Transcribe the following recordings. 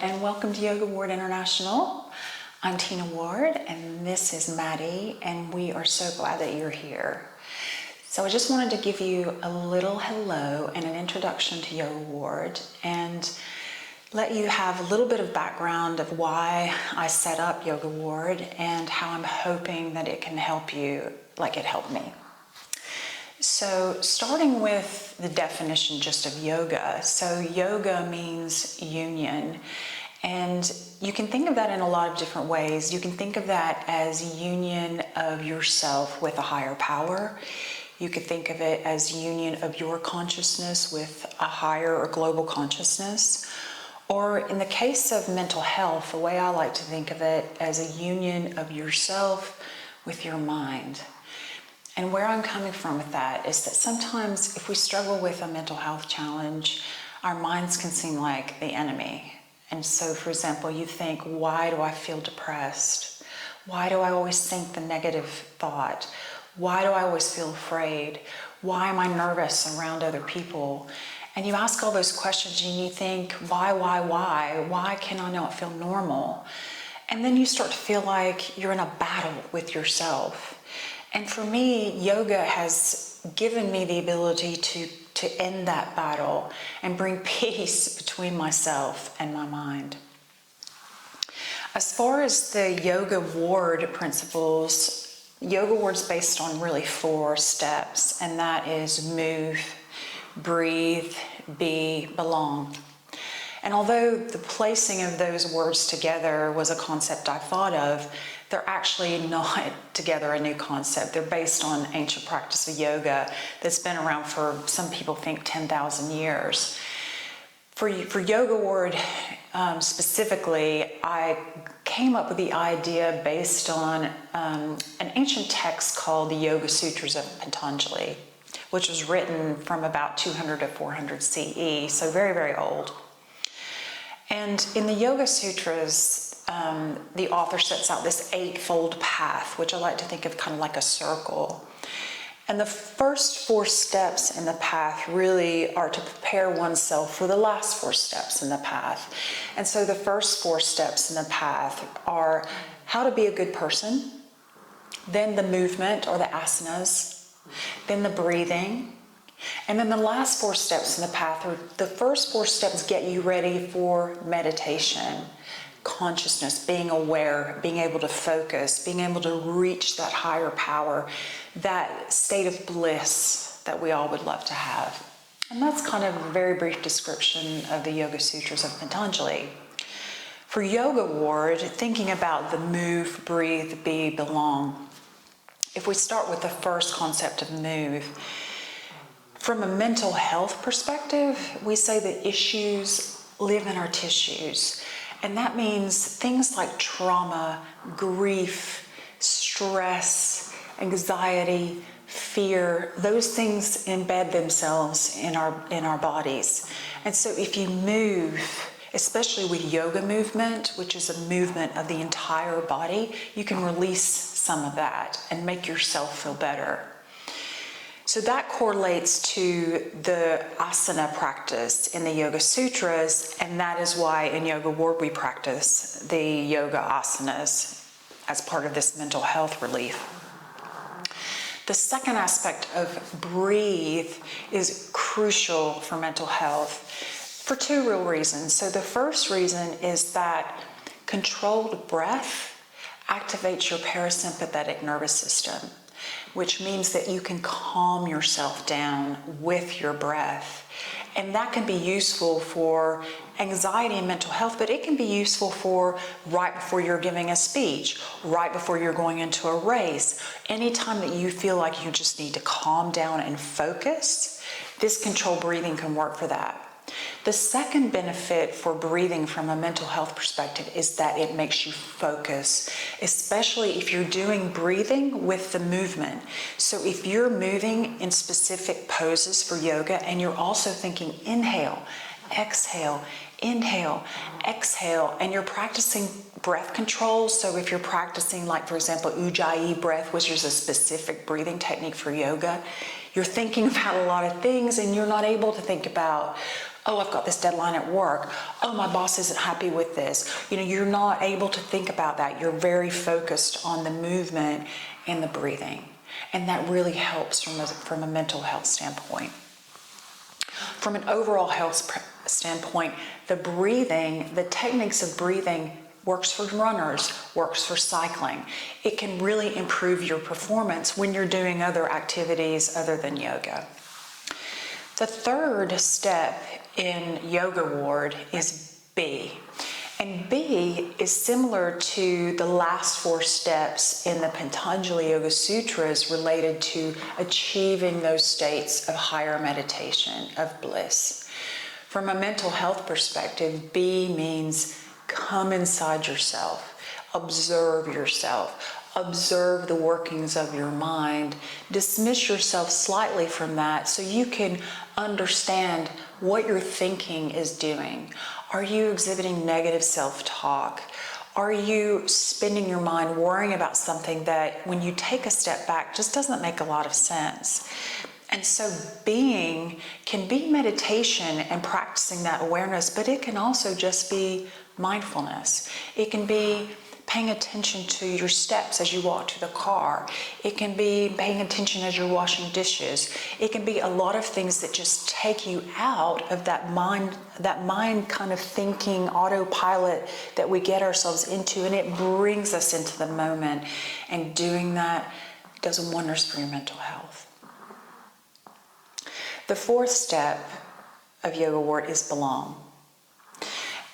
and welcome to Yogaward International. I'm Tina Ward and this is Maddie, and we are so glad that you're here. So I just wanted to give you a little hello and an introduction to Yogaward and let you have a little bit of background of why I set up Yogaward and how I'm hoping that it can help you like it helped me. So starting with the definition just of yoga. So yoga means union, and you can think of that in a lot of different ways. You can think of that as union of yourself with a higher power. You could think of it as union of your consciousness with a higher or global consciousness. Or in the case of mental health, the way I like to think of it as a union of yourself with your mind. And where I'm coming from with that is that sometimes if we struggle with a mental health challenge, our minds can seem like the enemy. And so, for example, you think, why do I feel depressed? Why do I always think the negative thought? Why do I always feel afraid? Why am I nervous around other people? And you ask all those questions and you think, why? Why can I not feel normal? And then you start to feel like you're in a battle with yourself. And for me, yoga has given me the ability to end that battle and bring peace between myself and my mind. As far as the Yogaward principles, Yogaward's based on really 4 steps, and that is move, breathe, be, belong. And although the placing of those words together was a concept I thought of, they're actually not together a new concept. They're based on ancient practice of yoga that's been around for, some people think, 10,000 years. For Yogaward specifically, I came up with the idea based on an ancient text called the Yoga Sutras of Patanjali, which was written from about 200 to 400 CE, so very, very old. And in the Yoga Sutras, the author sets out this 8-fold path, which I like to think of kind of like a circle. And the first 4 steps in the path really are to prepare oneself for the last 4 steps in the path. And so the first 4 steps in the path are how to be a good person, then the movement or the asanas, then the breathing, and then the last 4 steps in the path, or the first 4 steps, get you ready for meditation, consciousness, being aware, being able to focus, being able to reach that higher power, that state of bliss that we all would love to have. And that's kind of a very brief description of the Yoga Sutras of Patanjali. For Yogaward, thinking about the move, breathe, be, belong. If we start with the first concept of move, from a mental health perspective, we say that issues live in our tissues. And that means things like trauma, grief, stress, anxiety, fear, those things embed themselves in our bodies. And so if you move, especially with yoga movement, which is a movement of the entire body, you can release some of that and make yourself feel better. So that correlates to the asana practice in the Yoga Sutras, and that is why in Yogaward we practice the yoga asanas as part of this mental health relief. The second aspect of breathe is crucial for mental health for 2 real reasons. So the first reason is that controlled breath activates your parasympathetic nervous system, which means that you can calm yourself down with your breath. And that can be useful for anxiety and mental health, but it can be useful for right before you're giving a speech, right before you're going into a race. Anytime that you feel like you just need to calm down and focus, this controlled breathing can work for that. The second benefit for breathing from a mental health perspective is that it makes you focus, especially if you're doing breathing with the movement. So if you're moving in specific poses for yoga and you're also thinking inhale, exhale, inhale, exhale, and you're practicing breath control. So if you're practicing, like for example, Ujjayi breath, which is a specific breathing technique for yoga, you're thinking about a lot of things and you're not able to think about Oh, I've got this deadline at work. Oh, my boss isn't happy with this. You're not able to think about that. You're very focused on the movement and the breathing. And that really helps from a mental health standpoint. From an overall health standpoint, the techniques of breathing works for runners, works for cycling. It can really improve your performance when you're doing other activities other than yoga. The third step in Yogaward is B. And B is similar to the last 4 steps in the Patanjali Yoga Sutras related to achieving those states of higher meditation, of bliss. From a mental health perspective, B means come inside yourself, observe the workings of your mind, dismiss yourself slightly from that so you can understand what your thinking is doing. Are you exhibiting negative self-talk? Are you spending your mind worrying about something that when you take a step back just doesn't make a lot of sense? And so being can be meditation and practicing that awareness, but it can also just be mindfulness. It can be paying attention to your steps as you walk to the car. It can be paying attention as you're washing dishes. It can be a lot of things that just take you out of that mind kind of thinking autopilot that we get ourselves into, and it brings us into the moment. And doing that does wonders for your mental health. The 4th step of Yogaward is belong.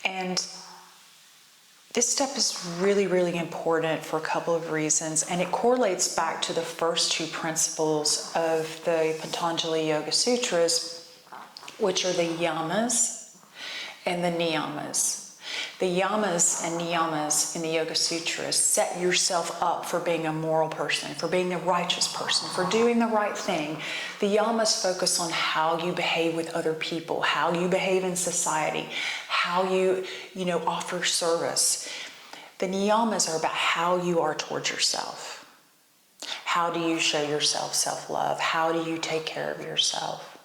And this step is really, really important for a couple of reasons, and it correlates back to the first 2 principles of the Patanjali Yoga Sutras, which are the yamas and the niyamas. The yamas and niyamas in the Yoga Sutras set yourself up for being a moral person, for being a righteous person, for doing the right thing. The yamas focus on how you behave with other people, how you behave in society, how you offer service. The niyamas are about how you are towards yourself. How do you show yourself self-love? How do you take care of yourself?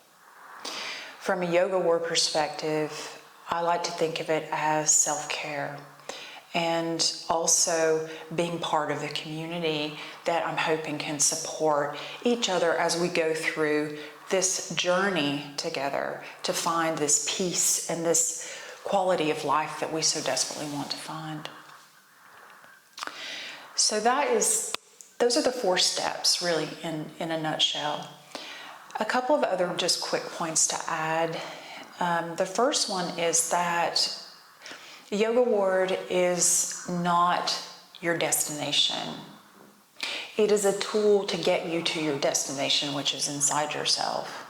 From a Yogaward perspective, I like to think of it as self-care and also being part of the community that I'm hoping can support each other as we go through this journey together to find this peace and this quality of life that we so desperately want to find. So those are the 4 steps really in a nutshell. A couple of other just quick points to add. The first one is that Yogaward is not your destination. It is a tool to get you to your destination, which is inside yourself.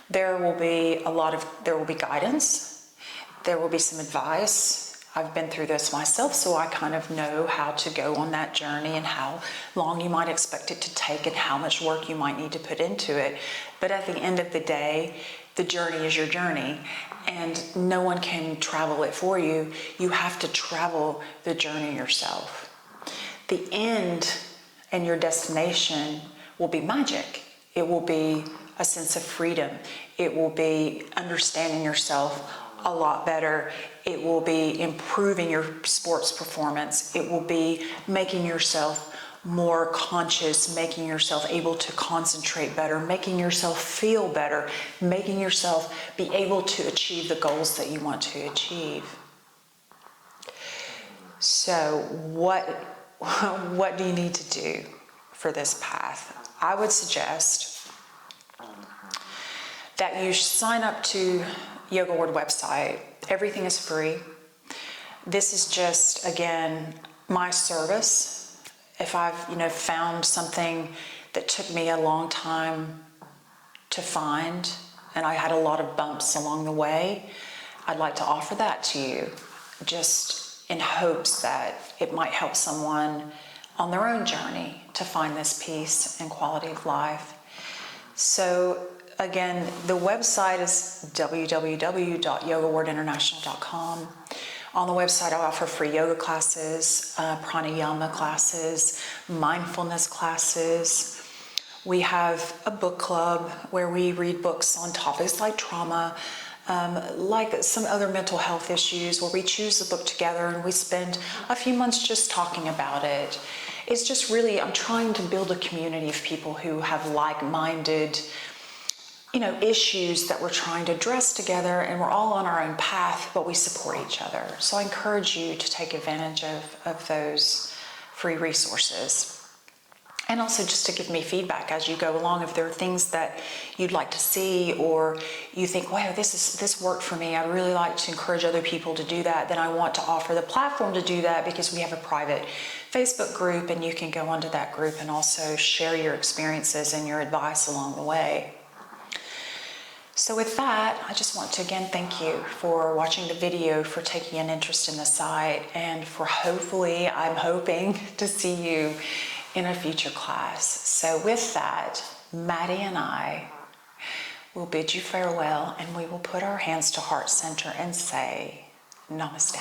There will be guidance. There will be some advice. I've been through this myself, so I kind of know how to go on that journey and how long you might expect it to take and how much work you might need to put into it. But at the end of the day, the journey is your journey, and no one can travel it for you. You have to travel the journey yourself. The end and your destination will be magic. It will be a sense of freedom. It will be understanding yourself a lot better. It will be improving your sports performance. It will be making yourself more conscious, making yourself able to concentrate better, making yourself feel better, making yourself be able to achieve the goals that you want to achieve. So what do you need to do for this path? I would suggest that you sign up to Yogaward website. Everything is free. This is just, again, my service. If I've, found something that took me a long time to find, and I had a lot of bumps along the way, I'd like to offer that to you, just in hopes that it might help someone on their own journey to find this peace and quality of life. So again, the website is www.yogawardinternational.com. On the website, I offer free yoga classes, pranayama classes, mindfulness classes. We have a book club where we read books on topics like trauma, like some other mental health issues where we choose the book together and we spend a few months just talking about it. It's just really, I'm trying to build a community of people who have like-minded, issues that we're trying to address together, and we're all on our own path, but we support each other. So I encourage you to take advantage of those free resources. And also just to give me feedback as you go along. If there are things that you'd like to see, or you think, wow, this worked for me, I'd really like to encourage other people to do that, then I want to offer the platform to do that, because we have a private Facebook group and you can go onto that group and also share your experiences and your advice along the way. So with that, I just want to again thank you for watching the video, for taking an interest in the site, and for hopefully, I'm hoping to see you in a future class. So with that, Maddie and I will bid you farewell, and we will put our hands to heart center and say, Namaste.